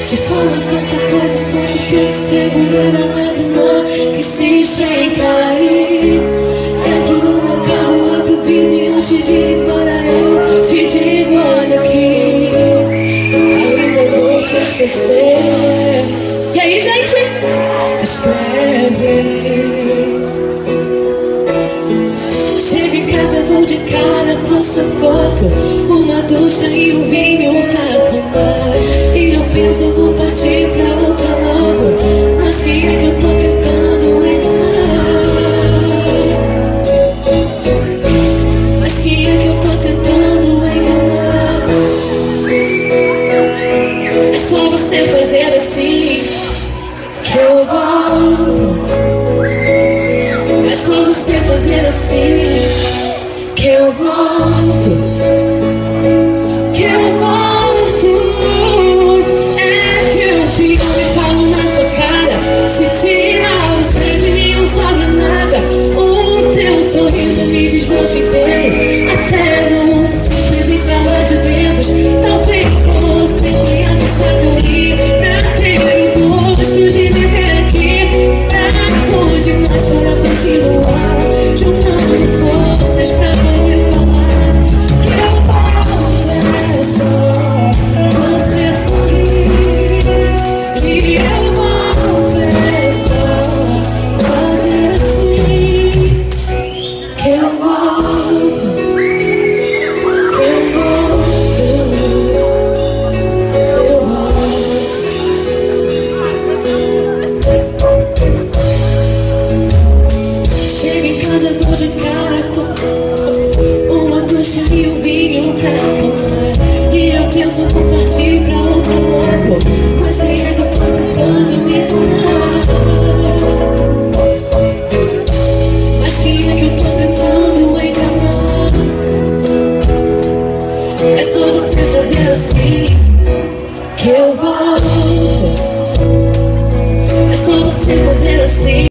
Te falo tanta coisa quanto tento segurar a lágrima que insiste em cair. Entro no meu carro, abro o vidro e antes de ir embora eu te digo, olha aqui, ainda vou te esquecer. E aí, gente? Escreve. Chego em casa, dou de cara com a sua foto, uma ducha e um vinho pra acalmar. E eu penso, eu vou partir pra outra logo, mas quem é que eu tô tentando enganar? Mas quem é que eu tô tentando enganar? É só você fazer assim que eu volto. É só você fazer assim que eu volto. Que eu volto. É que eu digo e falo na sua cara. Se tirar você de mim não sobra nada. O teu sorriso me desmancha inteiro, até num simples instalar de dedos. Talvez você tenha deixado ir pra ter o gosto de me ver aqui. Fraco demais para continuar, juntando forças pra poder falar que eu volto. É só você sorrir e eu volto. É só fazer assim que eu volto. Eu volto. Eu volto. Chego em casa, dou de cara com uma ducha e um vinho pra acalmar. E eu penso, vou partir pra outra logo, mas quem é que eu tô tentando me enganar? Mas quem é que eu tô tentando enganar? É só